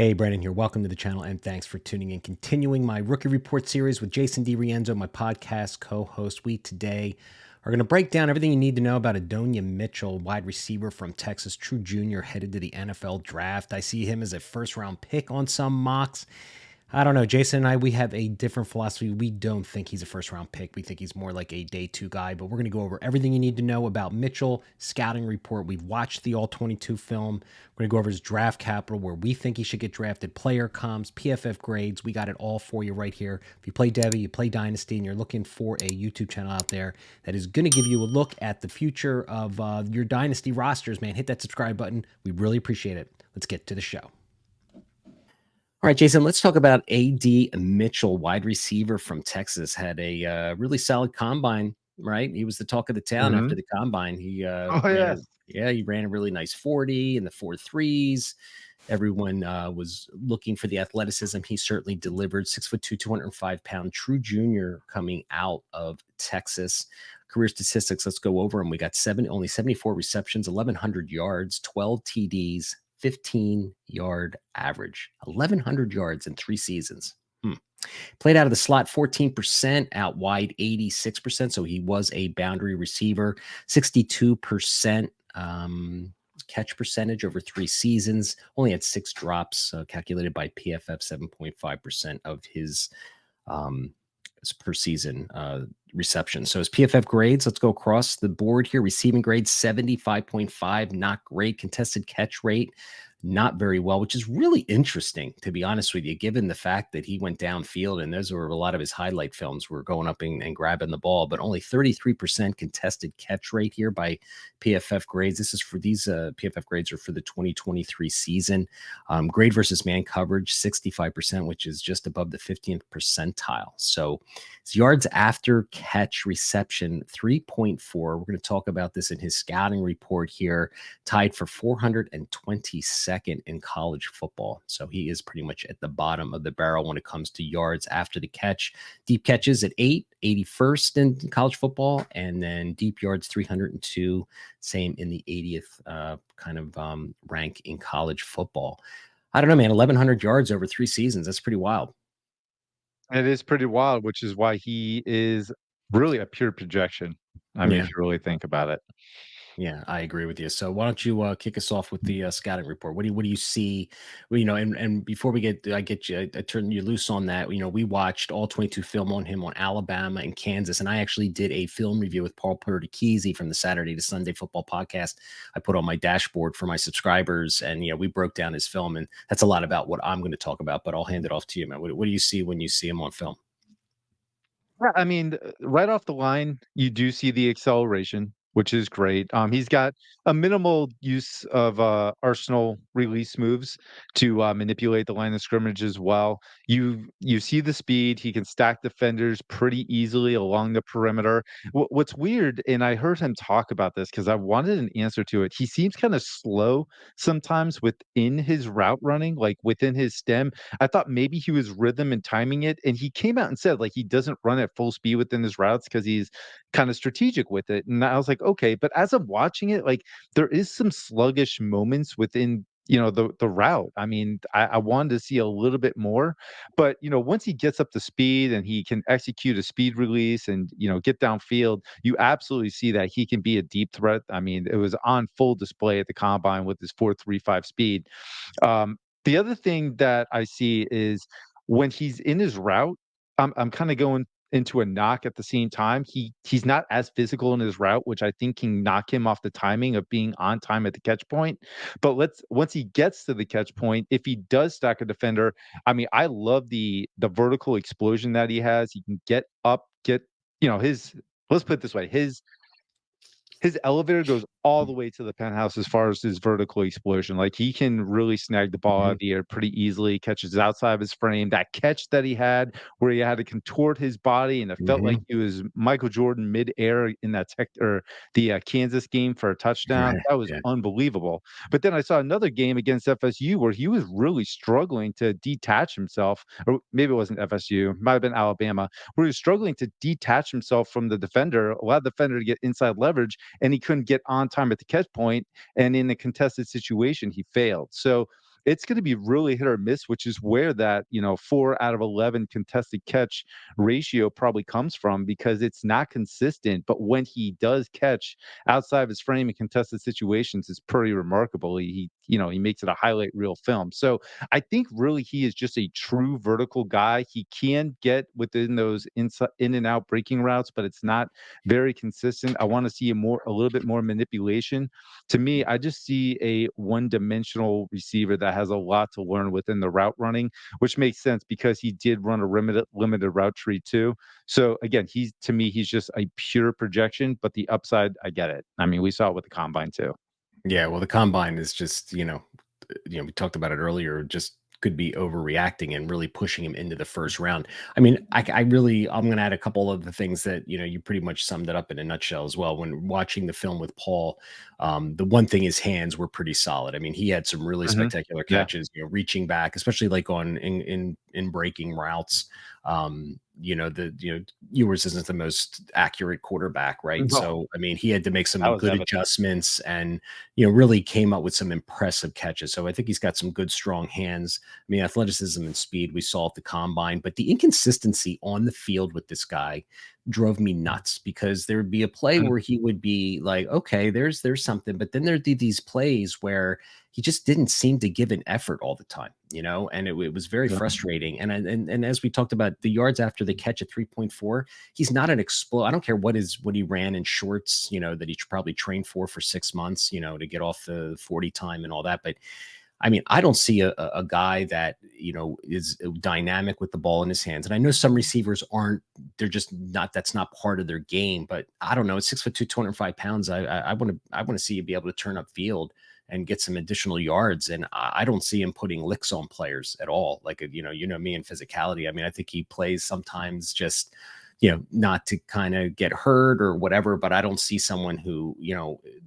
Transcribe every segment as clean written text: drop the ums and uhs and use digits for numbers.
Hey, Brandon here. Welcome to the channel and thanks for tuning in. Continuing my rookie report series with Jason DiRienzo, my podcast co-host. We today are going to break down everything you need to know about Adonai Mitchell, wide receiver from Texas, true junior, headed to the NFL draft. I see him as a first-round pick on some mocks. I don't know. Jason and I, we have a different philosophy. We don't think he's a first-round pick. We think he's more like a day two guy, but we're going to go over everything you need to know about Mitchell, scouting report. We've watched the All-22 film. We're going to go over his draft capital, where we think he should get drafted, player comps, PFF grades. We got it all for you right here. If you play Devy, you play Dynasty, and you're looking for a YouTube channel out there that is going to give you a look at the future of your Dynasty rosters, man, hit that subscribe button. We really appreciate it. Let's get to the show. All right, Jason, let's talk about A.D. Mitchell, wide receiver from Texas. Had a really solid combine, right? He was the talk of the town after the combine. He Oh, yes. he ran a really nice 40 in the 4.3s. Everyone was looking for the athleticism. He certainly delivered. 6'2", 205-pound true junior coming out of Texas. Career statistics, let's go over them. We got only 74 receptions, 1,100 yards, 12 TDs, 15-yard average, 1,100 yards in 3 seasons. Played out of the slot 14%, out wide 86%. So he was a boundary receiver, 62% catch percentage over 3 seasons. Only had 6 drops, calculated by PFF, 7.5% of his per season reception. So his PFF grades, let's go across the board here. Receiving grade 75.5, not great. Contested catch rate, not very well, which is really interesting, to be honest with you, given the fact that he went downfield and those were a lot of his highlight films were going up and grabbing the ball, but only 33% contested catch rate here by PFF grades. This is for these PFF grades are for the 2023 season. Grade versus man coverage, 65%, which is just above the 50th percentile. So his yards after catch reception, 3.4. We're going to talk about this in his scouting report here, tied for 422nd in college football. So he is pretty much at the bottom of the barrel when it comes to yards after the catch. Deep catches at 81st in college football, and then deep yards 302, same in the 80th rank in college football. I don't know, man, 1,100 yards over 3 seasons. That's pretty wild. It is pretty wild, which is why he is really a pure projection. I mean, Yeah. if you really think about it. Yeah, I agree with you. So why don't you kick us off with the scouting report? What do you see? Well, and before we I turn you loose on that. We watched all 22 film on him on Alabama and Kansas, and I actually did a film review with Paul Perticchese from the Saturday to Sunday Football podcast. I put on my dashboard for my subscribers, and we broke down his film, and that's a lot about what I'm going to talk about. But I'll hand it off to you, man. What do you see when you see him on film? Yeah, I mean, right off the line, you do see the acceleration, which is great. He's got a minimal use of arsenal release moves to manipulate the line of scrimmage as well. You see the speed. He can stack defenders pretty easily along the perimeter. What's weird, and I heard him talk about this because I wanted an answer to it. He seems kind of slow sometimes within his route running, like within his stem. I thought maybe he was rhythm and timing it, and he came out and said like he doesn't run at full speed within his routes because he's kind of strategic with it. And I was like, okay, but as I'm watching it, like there is some sluggish moments within the route. I mean, I wanted to see a little bit more, but once he gets up to speed and he can execute a speed release and get downfield, you absolutely see that he can be a deep threat. I mean, it was on full display at the combine with his 4.35 speed. The other thing that I see is when he's in his route, I'm kind of going into a knock at the same time. He's not as physical in his route, which I think can knock him off the timing of being on time at the catch point. But once he gets to the catch point, if he does stack a defender, I mean, I love the vertical explosion that he has. He can get up, get his. Let's put it this way: his elevator goes all the way to the penthouse as far as his vertical explosion. Like, he can really snag the ball out of the air pretty easily, catches outside of his frame. That catch that he had where he had to contort his body and it felt like he was Michael Jordan midair in that the Kansas game for a touchdown. Right. That was Yeah. unbelievable. But then I saw another game against FSU where he was really struggling to detach himself, or maybe it wasn't FSU, it might have been Alabama, where he was struggling to detach himself from the defender, allow the defender to get inside leverage, and he couldn't get on time at the catch point, and in a contested situation, he failed. So it's going to be really hit or miss, which is where that, 4 out of 11 contested catch ratio probably comes from, because it's not consistent. But when he does catch outside of his frame in contested situations, it's pretty remarkable. He makes it a highlight reel film. So I think really he is just a true vertical guy. He can get within those in and out breaking routes, but it's not very consistent. I want to see a little bit more manipulation. To me, I just see a one-dimensional receiver that has a lot to learn within the route running, which makes sense because he did run a limited route tree too. So again, to me, he's just a pure projection, but the upside, I get it. I mean, we saw it with the combine too. Yeah, well, the combine is just, we talked about it earlier, just could be overreacting and really pushing him into the first round. I mean, I'm going to add a couple of the things that, you pretty much summed it up in a nutshell as well. When watching the film with Paul, the one thing, his hands were pretty solid. I mean, he had some really Mhm. spectacular Yeah. catches, reaching back, especially like in breaking routes. Ewers isn't the most accurate quarterback, right? No, So, I mean, he had to make that some was good evident. adjustments and really came up with some impressive catches. So I think he's got some good, strong hands. I mean, athleticism and speed we saw at the combine, but the inconsistency on the field with this guy drove me nuts because there would be a play Mhm. where he would be like, okay, there's something, but then there'd be these plays where he just didn't seem to give an effort all the time, and it was very Yeah. frustrating. And as we talked about the yards after the catch at 3.4, he's not an explode. I don't care what he ran in shorts, that he probably trained for 6 months, to get off the 40 time and all that. But I mean, I don't see a guy that, is dynamic with the ball in his hands. And I know some receivers aren't, they're just not, that's not part of their game. But I don't know. At 6'2", 205 pounds, I want to see you be able to turn up field and get some additional yards. And I don't see him putting licks on players at all. Like, me and physicality. I mean, I think he plays sometimes just, not to kind of get hurt or whatever, but I don't see someone who,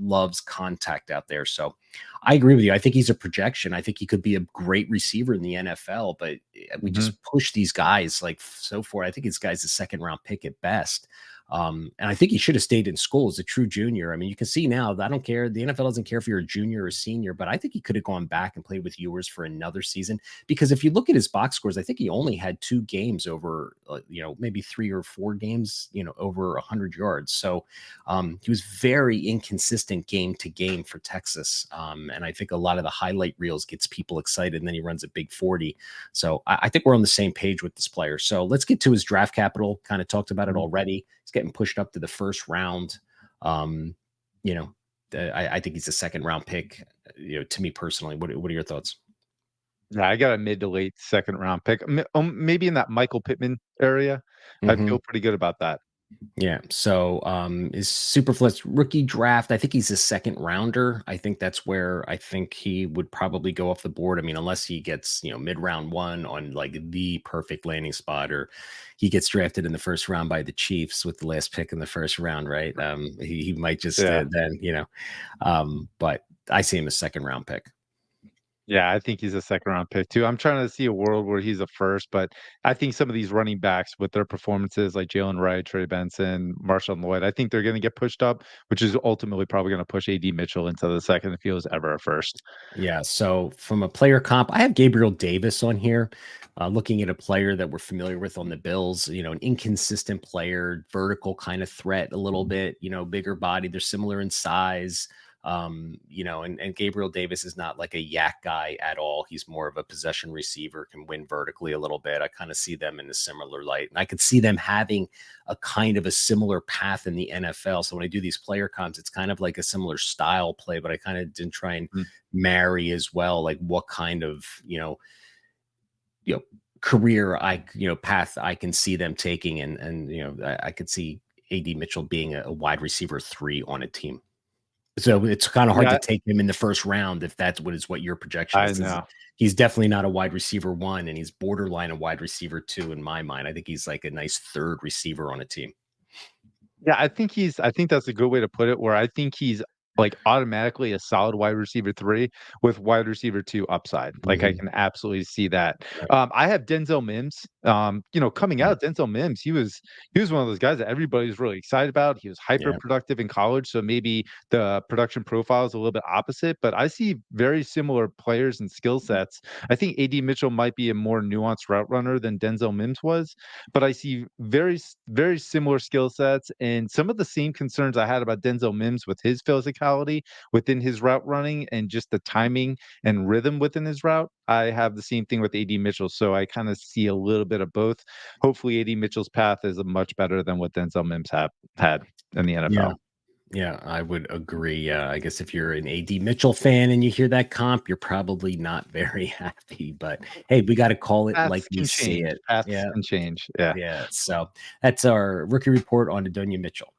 loves contact out there. So I agree with you. I think he's a projection. I think he could be a great receiver in the NFL, but we Mhm. just push these guys like so forth. I think this guy's a second round pick at best. And I think he should have stayed in school as a true junior. I mean, you can see now that I don't care. The NFL doesn't care if you're a junior or senior, but I think he could have gone back and played with Ewers for another season because if you look at his box scores, I think he only had 2 games over, maybe 3 or 4 games, over 100 yards. So he was very inconsistent game to game for Texas. And I think a lot of the highlight reels gets people excited, and then he runs a big 40. So I think we're on the same page with this player. So let's get to his draft capital. Kind of talked about it Mhm. already. He's getting pushed up to the first round. Um, you know, I think he's a second round pick. To me personally, what are your thoughts? Yeah, I got a mid to late second round pick. Maybe in that Michael Pittman area. I feel Mhm. pretty good about that. Yeah. So his Superflex rookie draft, I think he's a second rounder. I think that's where I think he would probably go off the board. I mean, unless he gets, mid round one on like the perfect landing spot, or he gets drafted in the first round by the Chiefs with the last pick in the first round, right? He might just Yeah. but I see him as second round pick. Yeah, I think he's a second round pick too. I'm trying to see a world where he's a first, but I think some of these running backs with their performances like Jalen Wright, Trey Benson, Marshawn Lloyd, I think they're going to get pushed up, which is ultimately probably going to push AD Mitchell into the second if he was ever a first. Yeah. So from a player comp, I have Gabriel Davis on here. Looking at a player that we're familiar with on the Bills, an inconsistent player, vertical kind of threat a little bit, bigger body. They're similar in size. And Gabriel Davis is not like a yak guy at all. He's more of a possession receiver, can win vertically a little bit. I kind of see them in a similar light. And I could see them having a kind of a similar path in the NFL. So when I do these player comps, it's kind of like a similar style play, but I kind of didn't try and Mm. marry as well, like what kind of, you know, career path I can see them taking. And I could see AD Mitchell being a wide receiver 3 on a team. So it's kind of hard to Yeah, take him in the first round if that's what your projection I is. know. He's definitely not a wide receiver 1, and he's borderline a wide receiver 2 in my mind. I think he's like a nice third receiver on a team. Yeah, I think that's a good way to put it, where I think he's like automatically a solid wide receiver 3 with wide receiver 2 upside. Like I Mhm. can absolutely see that. Right. I have Denzel Mims. Coming Yeah. out, Denzel Mims, he was one of those guys that everybody's really excited about. He was hyper Yeah. productive in college, so maybe the production profile is a little bit opposite, but I see very similar players and skill sets. I think AD Mitchell might be a more nuanced route runner than Denzel Mims was, but I see very similar skill sets and some of the same concerns I had about Denzel Mims with his physicality within his route running and just the timing and rhythm within his route. I have the same thing with AD Mitchell, so I kind of see a little bit of both. Hopefully, AD Mitchell's path is much better than what Denzel Mims have had in the Yeah. NFL. Yeah, I would agree. Yeah, I guess if you're an AD Mitchell fan and you hear that comp, you're probably not very happy. But hey, we got to call it like Paths we can see change. it. Paths Yeah, can change. Yeah. yeah. So that's our rookie report on Adonia Mitchell.